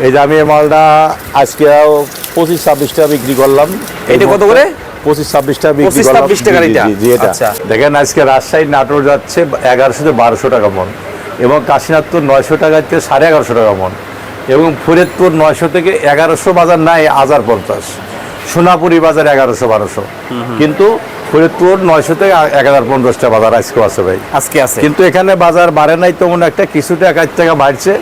এই যে আমি এই মালটা আজকে 25-26 টাকা বিক্রি করলাম। এটা কত করে? 25-26 টাকা বিক্রি করলাম। 25-26 টাকা এটা। জি এটা দেখেন আজকে রাজশাহী নাটোর যাচ্ছে 1100-1200 টাকা মন, এবং কাশীনাথ 900 টাকাতে 1150 টাকা মন, এবং ফরিদপুর 900 থেকে 1100 বাজার নাই 1050, সোনাপুরি বাজার 1100-1200, কিন্তু ফরিদপুর 900 থেকে 1050 টাকা বাজার আজকে আছে ভাই, আজকে আছে। কিন্তু এখানে বাজার বাড়ে নাই তেমন একটা, কিছুটা 1 টাকা বাড়ছে,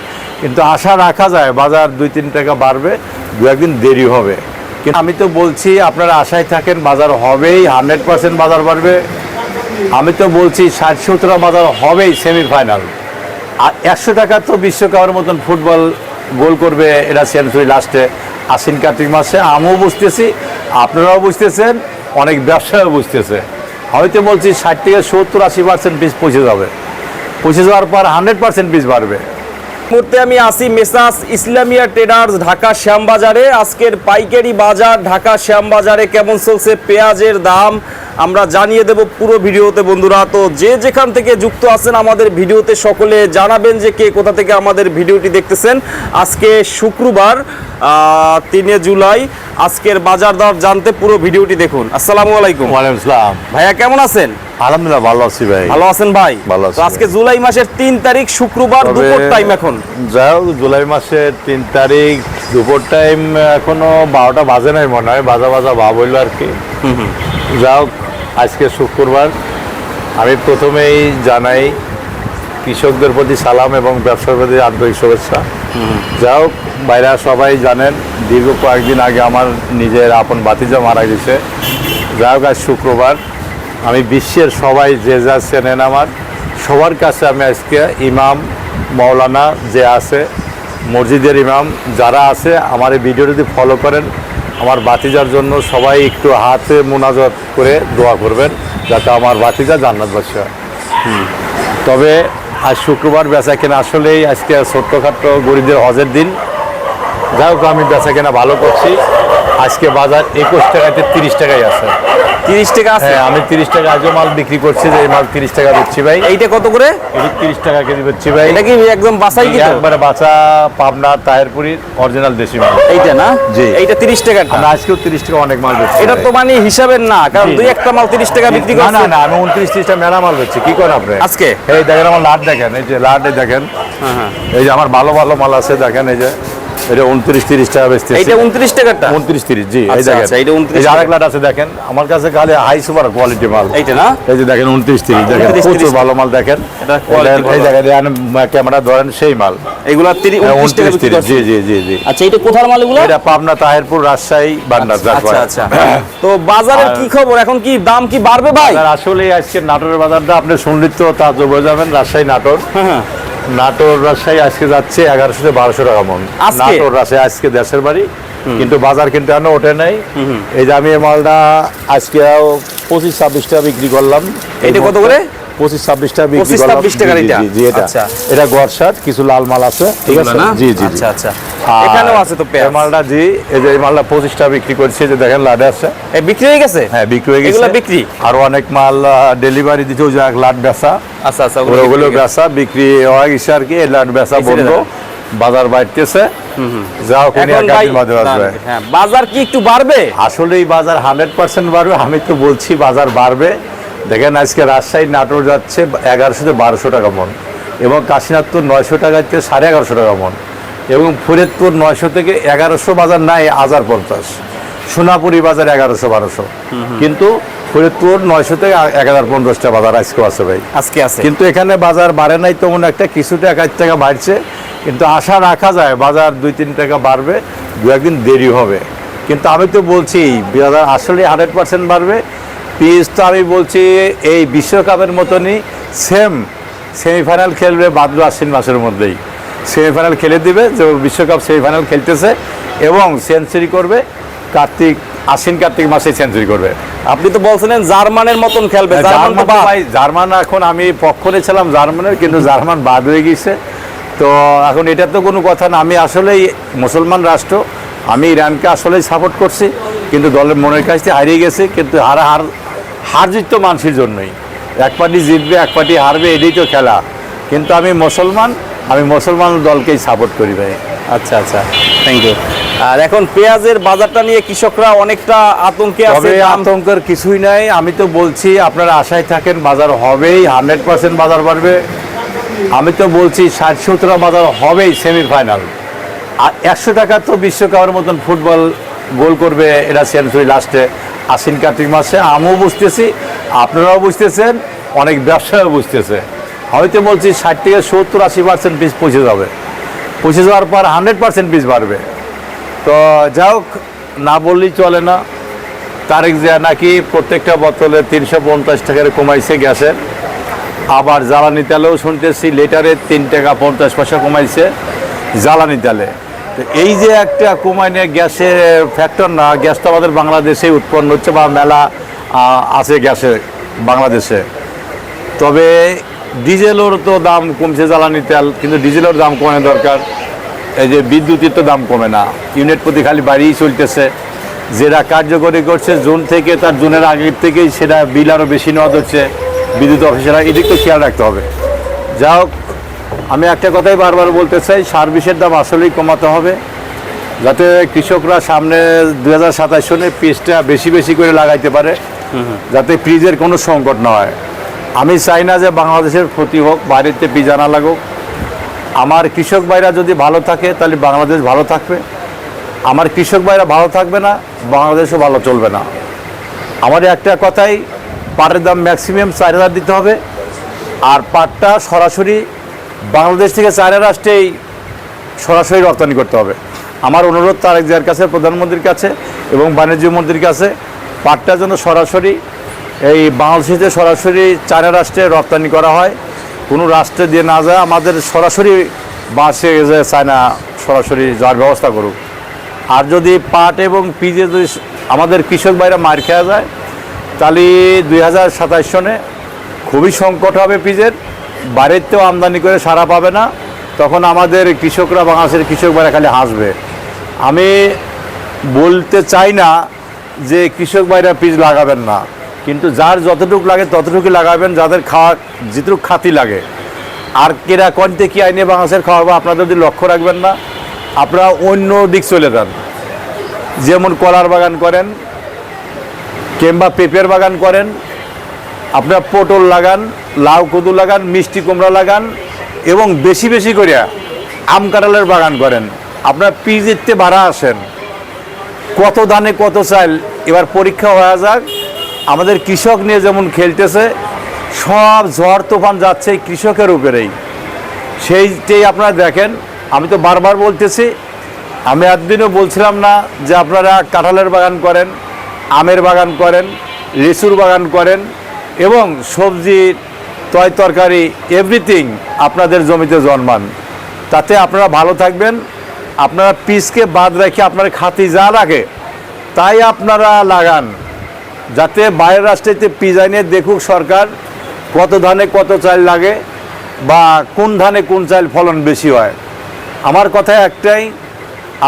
কিন্তু আশা রাখা যায় বাজার 2-3 টাকা বাড়বে, 2-1 দিন দেরি হবে। কিন্তু আমি তো বলছি আপনারা আশায় থাকেন বাজার হবেই, 100% বাজার বাড়বে। আমি তো বলছি 60-70 বাজার হবেই সেমিফাইনাল। আর 100 টাকা তো বিশ্বকাপের মতন ফুটবল গোল করবে এটা সেঞ্চুরি লাস্টে আশ্বিন কার্তিক মাসে। আমিও বুঝতেছি, আপনারাও বুঝতেছেন, অনেক ব্যবসায়ও বুঝতেছে। আমি তো বলছি 60 থেকে 70-80% বীজ পৌঁছে যাবে, পৌঁছে যাওয়ার পর 100% বীজ বাড়বে। মুহূর্তে আমি আসি মেসাস ইসলামিয়া ট্রেডার্স ঢাকা শ্যামবাজারে। আজকের পাইকারি বাজার ঢাকা শ্যামবাজারে কেমন চলছে, পেঁয়াজের দাম আমরা জানিয়ে দেব পুরো ভিডিওতে বন্ধুরা। তো যে যেখান থেকে যুক্ত আছেন আমাদের ভিডিওতে সকলে জানাবেন যে কে কোথা থেকে আমাদের ভিডিওটি দেখতেছেন। আজকে শুক্রবার 3 জুলাই। আজকের বাজার দর জানতে পুরো ভিডিওটি দেখুন। আসসালামু আলাইকুম। ওয়ালাইকুম আসসালাম। ভাইয়া কেমন আছেন? আলহামদুলিল্লাহ ভালো আছি ভাই। ভালো আছেন ভাই? ভালো আছি। তো আজকে জুলাই মাসের 3 তারিখ শুক্রবার দুপুর টাইম এখন। যাও জুলাই মাসের 3 তারিখ দুপুর টাইম এখনো 12টা বাজে নাই মনে হয়, বাজা ভাব হইলো আর কি। যাও আজকে শুক্রবার, আমি প্রথমেই জানাই কৃষকদের প্রতি সালাম এবং ব্যবসার প্রতি আন্তরিক শুভেচ্ছা। যাও বাইরা সবাই জানেন দীর্ঘ কয়েকদিন আগে আমার নিজের আপন ভাতিজা মারা গেছে। যাই হোক আজ শুক্রবার, আমি বিশ্বের সবাই যে যা চেনেন আমার সবার কাছে আমি আজকে ইমাম মৌলানা যে আছে মসজিদের ইমাম যারা আছে আমার এই ভিডিও যদি ফলো করেন, আমার ভাতিজার জন্য সবাই একটু হাতে মুনাজাত করে দোয়া করবেন যাতে আমার ভাতিজা জান্নাতবাসী হয়। তবে আজ শুক্রবার বেচা কেনা আসলেই আজকে ছোট্টখাট্ট গরিবদের হজের দিন। যাই হোক আমি বেচা কেনা ভালো করছি। আজকে বাজার 21 টাকাতে 30 টাকাই আছে। 30 টাকা আছে? হ্যাঁ, আমি 30 টাকা আজও মাল বিক্রি করছি, যে এই মাল 30 টাকা বেচছি ভাই। এইটা কত করে? এটা 30 টাকা কেজি বেচছি ভাই। এটা কি একদম বাছাই কি? একবারে বাছা পাবনা তাহেরপুরির অরিজিনাল দেশি মাল। এইটা না? জি। এইটা 30 টাকা। আমি আজকেও 30 টাকা অনেক মাল বেচছি। এটা তো মানে হিসাবের না, কারণ দুই একটা মাল 30 টাকা বিক্রি করছে। না আমি 29-30 মেলা মাল বেচছি। কি করেন আপনি আজকে? এই দেখেন আমার লাট দেখেন, এই যে লাট দেখেন, এই যে আমার ভালো মাল আছে দেখেন, এই যে এটা 29-30 টাকা বেচতেছি। এইটা 29 টাকাটা? 29-30 জি। এই আচ্ছা, দেখেন আচ্ছা, এইটা 29 এই যে আরেক লাট আছে দেখেন আমার কাছে, খালি হাই সুপার কোয়ালিটি মাল। এইটা না? এই যে দেখেন 29-30 দেখেন, 29-30 প্রচুর ভালো মাল দেখেন। এটা কোয়ালিটি এই দেখেন ক্যামেরা ধরেন সেই মাল। এগুলা 29 টাকা বিক্রি 29-30 করছে। জি। আচ্ছা, এটা কোথার মাল এগুলো? এটা পাবনা তাহেরপুর রাজশাহী বান্ডার। আচ্ছা। তো বাজারের কি খবর এখন, কি দাম কি বাড়বে ভাই? আসলে আজকে নাটোরের বাজারটা আপনি শুনলে তো তাজ্জব হয়ে যাবেন। রাজশাহী নাটোর, নাটোর রাজশাহী আজকে যাচ্ছে 1100-1200 টাকা মন। নাটোর রাজশাহী আজকে দেশের বাড়ি, কিন্তু বাজার কিন্তু এখনো ওঠে নাই। এই যে আমি এই মালটা আজকে 25-26 টাকা বিক্রি করলাম। এটা কত করে? 25-26 টাকা বিক্রি করলাম। 25-26 টাকা এটা? জি এটা। আচ্ছা, এটা গড়সাট, কিছু লাল মাল আছে, ঠিক আছে? জি। আচ্ছা। এখানেও আছে তো পেঁয়াজ। এই মালটা জি, এই যে এই মালটা 25 টাকা বিক্রি করছি, যে দেখেন লাডে আছে। এই বিক্রি হয়ে গেছে? হ্যাঁ বিক্রি হয়ে গেছে। এগুলা বিক্রি? আর অনেক মাল ডেলিভারি দিতে, ওই যে এক লাট বেচা। আচ্ছা, ওগুলো বেচা বিক্রি হয়ে গেছে আর কি। এই লাট বেচা বন্ধ, বাজার বাড়তেছে। যাও হ্যাঁ, বাজার কি একটু বাড়বে? আসলেই বাজার 100% বাড়বে। আমি তো বলছি বাজার বাড়বে। দেখেন আজকে রাজশাহী নাটোর যাচ্ছে 1100-1200 টাকা মন, এবং কাশীনাথ 900 টাকাতে 1150 টাকা মন, এবং ফরিদপুর 900 থেকে 1100 বাজার নাই 1050, সোনাপুরি বাজার 1100-1200, কিন্তু ফরিদপুর 900 থেকে 1050 টাকা বাজার আজকেও আছে ভাই, আজকে আছে। কিন্তু এখানে বাজার বাড়ে নাই তেমন একটা, কিছুটা 1 টাকা বাড়ছে, কিন্তু আশা রাখা যায় বাজার 2-3 টাকা বাড়বে, 2-1 দিন দেরি হবে। কিন্তু আমি তো বলছি বাজার আসলে 100% বাড়বে। পিস তো আমি বলছি এই বিশ্বকাপের মতনই সেমিফাইনাল খেলবে ভাদ্র আশ্বিন মাসের মধ্যেই। সেমিফাইনাল খেলে দিবে, যে বিশ্বকাপ সেমিফাইনাল খেলতেছে, এবং সেঞ্চুরি করবে আশ্বিন কার্তিক মাসে সেঞ্চুরি করবে। আপনি তো বলছিলেন জার্মানের মতন খেলবে। জার্মান এখন আমি পক্ষে ছিলাম জার্মানের, কিন্তু জার্মান বাদ হয়ে গেছে। তো এখন এটা তো কোনো কথা না। আমি আসলেই মুসলমান রাষ্ট্র, আমি ইরানকে আসলেই সাপোর্ট করছি, কিন্তু দলের মনের কাছে হারিয়ে গেছে। কিন্তু হার জিত তো মানুষের জন্যই, এক পার্টি জিতবে এক পার্টি হারবে, এটাই তো খেলা। কিন্তু আমি মুসলমান দলকেই সাপোর্ট করি ভাই। আচ্ছা আচ্ছা, থ্যাংক ইউ। আর এখন পেঁয়াজের বাজারটা নিয়ে কৃষকরা অনেকটা আতঙ্কে আছে। তবে আতঙ্কের কিছুই নাই, আমি তো বলছি আপনারা আশায় থাকেন বাজার হবেই, 100% বাজার বাড়বে। আমি তো বলছি 60-70 বাজার হবেই সেমিফাইনাল। আর 100 টাকা তো বিশ্বকাপের মতন ফুটবল গোল করবে এরা সেঞ্চুরি লাস্টে আশ্বিন কার্তিক মাসে। আমিও বুঝতেছি, আপনারাও বুঝতেছেন, অনেক ব্যবসায়ও বুঝতেছে। হয়তো বলছি 60 থেকে 70-80% পিস পৌঁছে যাবে, পৌঁছে যাওয়ার পর 100% পিস বাড়বে। তো যা হোক, না বললেই চলে না। তারেক জিয়া নাকি প্রত্যেকটা বোতলে 350 টাকার কমাইছে গ্যাসের। আবার জ্বালানি তেলেও শুনতেছি লিটারে 3 টাকা 50 পয়সা কমাইছে জ্বালানি তেলে। তো এই যে একটা কমাইনে গ্যাসের ফ্যাক্টর না, গ্যাস তো আমাদের বাংলাদেশেই উৎপন্ন হচ্ছে বা মেলা আছে গ্যাসে বাংলাদেশে। তবে ডিজেলের তো দাম কমছে, জ্বালানি তেল, কিন্তু ডিজেলের দাম কমানো দরকার। এই যে বিদ্যুতের তো দাম কমে না, ইউনিট প্রতি খালি বাড়িয়েই চলতেছে। যেটা কার্যকরী করছে জুন থেকে, তার জুনের আগের থেকেই সেটা বিল আরও বেশি নেওয়া হচ্ছে বিদ্যুৎ অফিসেরা। এদিক তো খেয়াল রাখতে হবে। যা হোক, আমি একটা কথাই বারবার বলতে চাই, সার বিষের দাম আসলেই কমাতে হবে, যাতে কৃষকরা সামনে 2027 সনে পিসটা বেশি বেশি করে লাগাইতে পারে, যাতে পিজের কোনো সংকট না হয়। আমি চাই না যে বাংলাদেশের ক্ষতি হোক, বাইরেতে পিজ আনা লাগুক। আমার কৃষক ভাইরা যদি ভালো থাকে তাহলে বাংলাদেশ ভালো থাকবে। আমার কৃষক ভাইরা ভালো থাকবে না, বাংলাদেশও ভালো চলবে না। আমার একটা কথাই, পাটের দাম ম্যাক্সিমাম 4000 দিতে হবে। আর পাটটা সরাসরি বাংলাদেশ থেকে 4 রাষ্ট্রেই সরাসরি রপ্তানি করতে হবে। আমার অনুরোধ তারেক জিয়ার কাছে, প্রধানমন্ত্রীর কাছে এবং বাণিজ্য মন্ত্রীর কাছে, পাটটা যেন সরাসরি এই বাংলাদেশে সরাসরি 4 রাষ্ট্রে রপ্তানি করা হয়, কোনো রাষ্ট্রে দিয়ে না যায়। আমাদের সরাসরি বাসে যে চায়না সরাসরি যাওয়ার ব্যবস্থা করুক। আর যদি পাট এবং পিজে যদি আমাদের কৃষক ভাইরা মার খেয়া যায়, তাহলে 2027 সনে খুবই সংকট হবে পিজের। বাইরেতেও আমদানি করে সারা পাবে না, তখন আমাদের কৃষকরা, বাংলাদেশের কৃষক ভাইরা খালি হাসবে। আমি বলতে চাই না যে কৃষক ভাইরা পিজ লাগাবেন না, কিন্তু যার যতটুকু লাগে ততটুকু লাগাবেন, যাদের খাওয়া যেটুকু খাতি লাগে। আর কেরা কনতে কি আইনে বাংলাদেশের খাওয়াবো আপনাদের যদি লক্ষ্য রাখবেন না, আপনারা অন্য দিক চলে যান। যেমন কলার বাগান করেন কিংবা পেঁপের বাগান করেন, আপনারা পটল লাগান, লাউ কদু লাগান, মিষ্টি কুমড়া লাগান এবং বেশি বেশি করে আম কাঁঠালের বাগান করেন। আপনারা পিজিতে ভাড়া আসেন, কত ধানে কত চাল এবার পরীক্ষা হয়ে যাক। আমাদের কৃষক নিয়ে যেমন খেলতেছে, সব ঝড় তুফান যাচ্ছে কৃষকের উপরেই, সেইটাই আপনারা দেখেন। আমি তো বারবার বলতেছি, আমি একদিনও বলছিলাম না যে আপনারা কাঁঠালের বাগান করেন, আমের বাগান করেন, লিচুর বাগান করেন এবং সবজির তরকারি এভরিথিং আপনাদের জমিতে জন্মান, তাতে আপনারা ভালো থাকবেন। আপনারা পিসকে বাদ রেখে আপনার খাতি যা লাগে তাই আপনারা লাগান, যাতে বাইরের রাষ্ট্রেতে পিস আইনে দেখুক সরকার কত ধানে কত চাল লাগে বা কোন ধানে কোন চাল ফলন বেশি হয়। আমার কথা একটাই,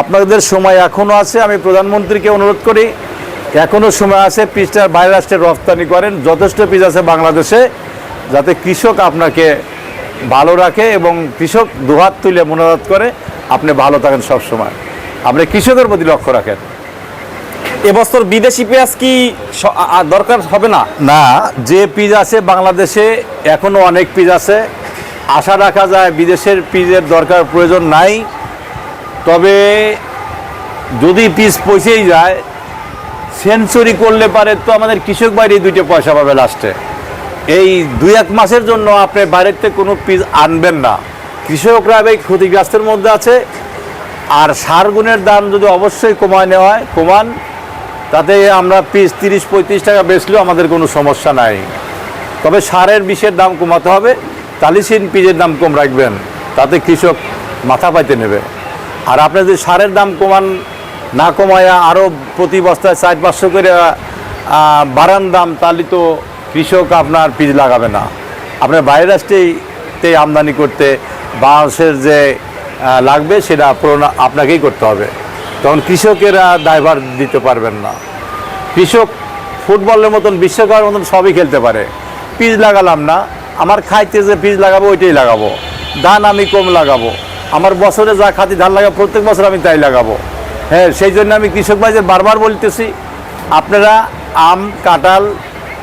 আপনাদের সময় এখনও আছে। আমি প্রধানমন্ত্রীকে অনুরোধ করি, এখনও সময় আছে, পিসটা বাইরের রাষ্ট্রে রপ্তানি করেন। যথেষ্ট পিস আছে বাংলাদেশে, যাতে কৃষক আপনাকে ভালো রাখে এবং কৃষক দুহাত তুলে মনোনাদ করে আপনি ভালো থাকেন সব সময়। আপনি কৃষকের প্রতি লক্ষ্য রাখেন। এবছর বিদেশি পেঁয়াজ কি দরকার হবে না? না, যে পিস আছে বাংলাদেশে এখনও অনেক পিস আছে, আশা রাখা যায় বিদেশের পিসের দরকার প্রয়োজন নাই। তবে যদি পিস পৌঁছেই যায়, সেঞ্চুরি করলে পারে তো আমাদের কৃষক বাইরে 2টা পয়সা পাবে লাস্টে। এই 2-1 মাসের জন্য আপনি বাইরের থেকে কোনো পিস আনবেন না। কৃষকরা এই ক্ষতিগ্রস্তের মধ্যে আছে। আর সার গুণের দাম যদি অবশ্যই কমায় নেওয়া হয়, কমান, তাতে আমরা পিস 30-35 টাকা বেচলেও আমাদের কোনো সমস্যা নাই। তবে সারের বিষের দাম কমাতে হবে, তালিসিন পিজের দাম কম রাখবেন, তাতে কৃষক মাথা পাইতে নেবে। আর আপনি যদি সারের দাম কমান না কমায় আরও প্রতি বস্তায় 400-500 করে বাড়ান দাম, তাহলে তো কৃষক আপনার পিজ লাগাবে না। আপনার বাইরের রাষ্ট্রেই আমদানি করতে বাংলাদেশের যে লাগবে সেটা পূরণ আপনাকেই করতে হবে, তখন কৃষকেরা দায়ভার দিতে পারবেন না। কৃষক ফুটবলের মতন, বিশ্বকাপের মতন সবই খেলতে পারে। পিচ লাগালাম না, আমার খাইতে যে পিচ লাগাবো ওইটাই লাগাবো, ধান আমি কম লাগাবো, আমার বছরে যা খাতি ধান লাগে প্রত্যেক বছর আমি তাই লাগাবো। হ্যাঁ, সেই জন্য আমি কৃষক ভাইদের বারবার বলতেছি, আপনারা আম, কাঁঠাল,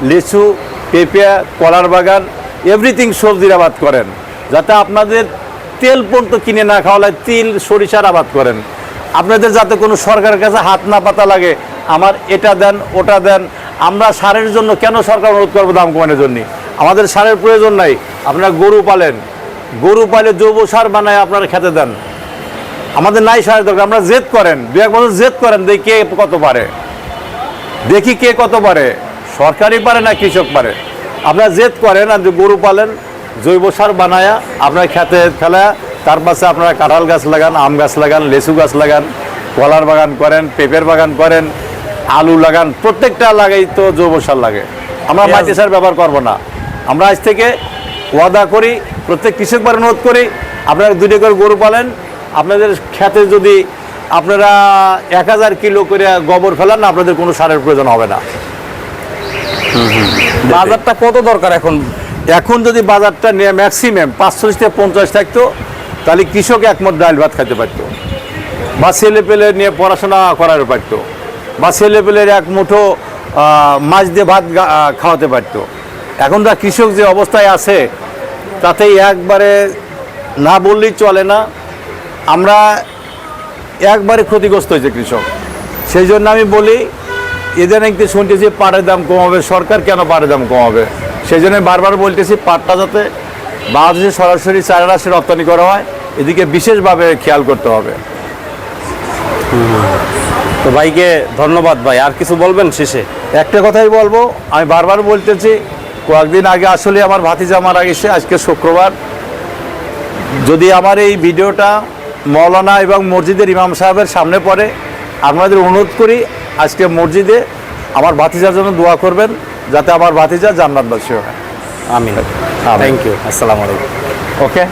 লিচু, পেঁপে, কলার বাগান, এভরিথিং সবজির আবাদ করেন, যাতে আপনাদের তেল পর্যন্ত কিনে না খাওয়া লাগে, তিল সরিষার আবাদ করেন। আপনাদের যাতে কোনো সরকারের কাছে হাত না পাতা লাগে, আমার এটা দেন ওটা দেন। আমরা সারের জন্য কেন সরকার অনুরোধ করবো দাম কমানোর জন্য? আমাদের সারের প্রয়োজন নাই। আপনারা গরু পালেন, গরু পালে জৈব সার বানায় আপনারা খেতে দেন। আমাদের নাই সারের দরকার। আমরা জেদ করেন, 2-1 বছর জেদ করেন, দেখি কে কত পারে, দেখি কে কত পারে, সরকারই পারে না কৃষক পারে। আপনারা জেদ করেন আর গরু পালেন, জৈব সার বানায়া আপনার খেতে ফেলা, তার পাশে আপনারা কাঁঠাল গাছ লাগান, আম গাছ লাগান, লেচু গাছ লাগান, কলার বাগান করেন, পেঁপের বাগান করেন, আলু লাগান, প্রত্যেকটা লাগাই তো জৈব সার লাগে। আমরা মাটি সার ব্যবহার করবো না। আমরা আজ থেকে ওয়াদা করি, প্রত্যেক কৃষক বার অনুরোধ করি, আপনারা 2টা করে গরু পালেন, আপনাদের খেতে যদি আপনারা 1000 কিলো করে গোবর ফেলান না, আপনাদের কোনো সারের প্রয়োজন হবে না। বাজারটা কত দরকার এখন? এখন যদি বাজারটা নিয়ে ম্যাক্সিমাম 45 থেকে 50 থাকতো, তাহলে কৃষক একমত ডাল ভাত খেতে পারতো, বা ছেলে পেলে নিয়ে পড়াশোনা করার পারতো, বা ছেলে পেলের এক মুঠো মাছ দিয়ে ভাত খাওয়াতে পারতো। এখন যা কৃষক যে অবস্থায় আছে, তাতে একবারে না বললেই চলে না। আমরা একবারে ক্ষতিগ্রস্ত হয়েছে কৃষক। সেই জন্য আমি বলি, এদের একদিন শুনতেছি পাটের দাম কমাবে, সরকার কেন পাটের দাম কমাবে? সেই জন্য বারবার বলতেছি, পাটটা যাতে বাংলাদেশে সরাসরি চায়না রাশি রপ্তানি করা হয়, এদিকে বিশেষভাবে খেয়াল করতে হবে। তো ভাইকে ধন্যবাদ ভাই, আর কিছু বলবেন শেষে? একটা কথাই বলবো, আমি বারবার বলতেছি, কয়েকদিন আগে আসলে আমার ভাতিজা মারা গেছে, আজকে শুক্রবার। যদি আমার এই ভিডিওটা মৌলানা এবং মসজিদের ইমাম সাহেবের সামনে পড়ে, আপনাদের অনুরোধ করি আজকে মসজিদে আমার ভাতিজার জন্য দোয়া করবেন, যাতে আমার ভাতিজা জান্নাতবাসী হয়। আমিন। Thank you. আসসালামু আলাইকুম। ওকে।